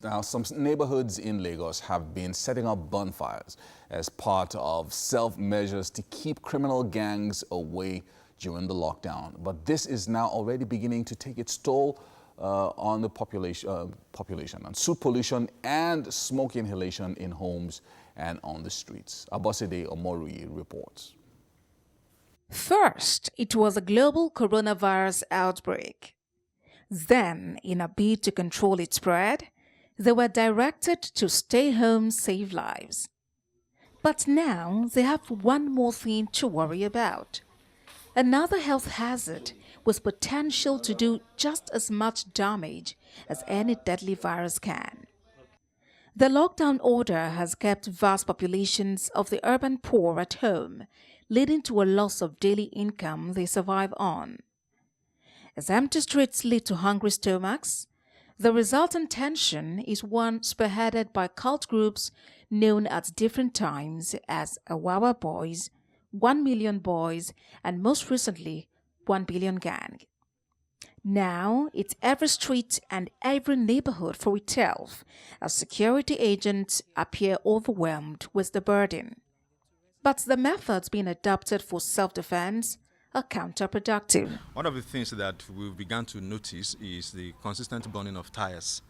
Now, some neighborhoods in Lagos have been setting up bonfires as part of self-measures to keep criminal gangs away during the lockdown. But this is now already beginning to take its toll on the population and soot pollution and smoke inhalation in homes and on the streets. Abosede Omoruyi reports. First, it was a global coronavirus outbreak. Then, in a bid to control its spread, they were directed to stay home, save lives. But now they have one more thing to worry about. Another health hazard with potential to do just as much damage as any deadly virus can. The lockdown order has kept vast populations of the urban poor at home, leading to a loss of daily income they survive on. As empty streets lead to hungry stomachs, the resultant tension is one spearheaded by cult groups known at different times as Awawa Boys, 1 Million Boys, and most recently, 1 Billion Gang. Now, it's every street and every neighborhood for itself as security agents appear overwhelmed with the burden. But the methods being adopted for self-defense are counterproductive. One of the things that we've begun to notice is the consistent burning of tires.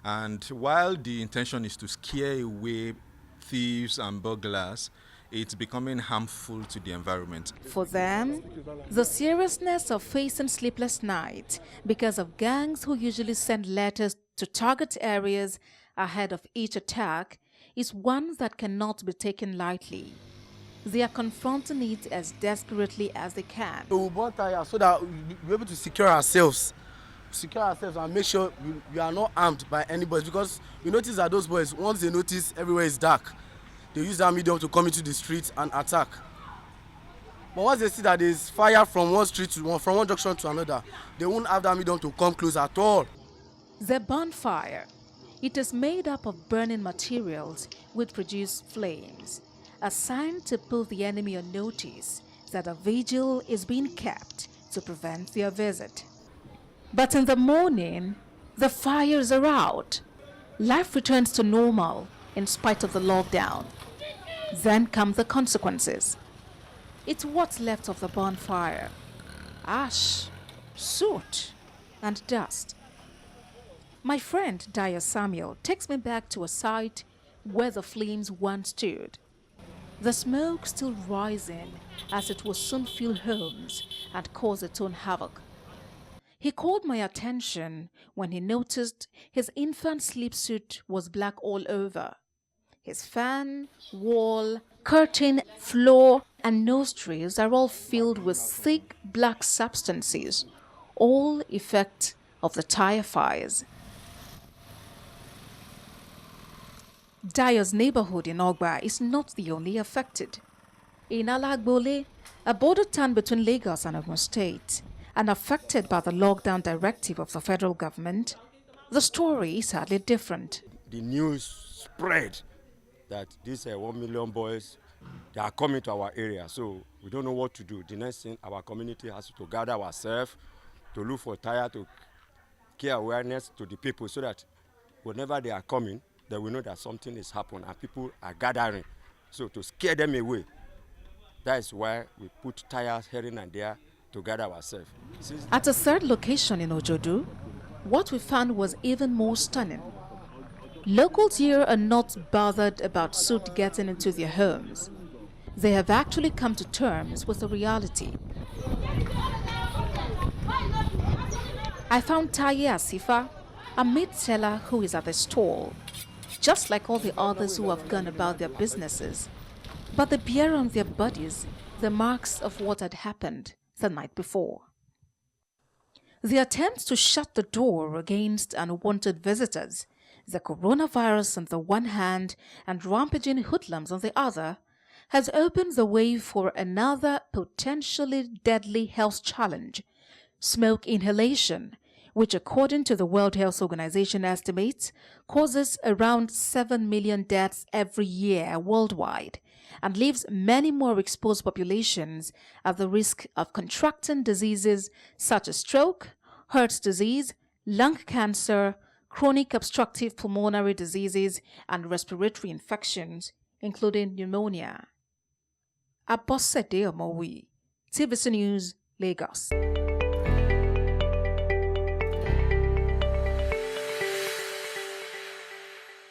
And while the intention is to scare away thieves and burglars, it's becoming harmful to the environment. For them, the seriousness of facing sleepless nights because of gangs who usually send letters to target areas ahead of each attack is one that cannot be taken lightly. They are confronting it as desperately as they can. We bought tires so that we'll be able to secure ourselves and make sure we are not armed by anybody, because we notice that those boys, once they notice everywhere is dark, they use that medium to come into the streets and attack. But once they see that there is fire from one street to one, from one junction to another, they won't have that medium to come close at all. The bonfire. It is made up of burning materials which produce flames, a sign to put the enemy on notice that a vigil is being kept to prevent their visit. But in the morning, the fires are out. Life returns to normal in spite of the lockdown. Then come the consequences. It's what's left of the bonfire: ash, soot, and dust. My friend Daya Samuel takes me back to a site where the flames once stood. The smoke still rising as it will soon fill homes and cause its own havoc. He called my attention when he noticed his infant sleep suit was black all over. His fan, wall, curtain, floor, and nostrils are all filled with thick black substances, all effect of the tire fires. Dayo's neighborhood in Ogba is not the only affected. In Alagbole, a border town between Lagos and Ogun State, and affected by the lockdown directive of the federal government, the story is hardly different. The news spread that these 1 million boys, they are coming to our area, so we don't know what to do. The next thing, our community has to gather ourselves to look for tire, to give awareness to the people so that whenever they are coming, they will know that something is happening and people are gathering. So to scare them away, that is why we put tires here and there to gather ourselves. At a third location in Ojodu, what we found was even more stunning. Locals here are not bothered about soot getting into their homes. They have actually come to terms with the reality. I found Taye Asifa, a meat seller who is at the stall, just like all the others who have gone about their businesses. But they bear on their bodies the marks of what had happened the night before. The attempts to shut the door against unwanted visitors, the coronavirus on the one hand and rampaging hoodlums on the other, has opened the way for another potentially deadly health challenge: smoke inhalation, which according to the World Health Organization estimates causes around 7 million deaths every year worldwide and leaves many more exposed populations at the risk of contracting diseases such as stroke, heart disease, lung cancer, chronic obstructive pulmonary diseases, and respiratory infections, including pneumonia. Abosede Omowi, TVC News, Lagos.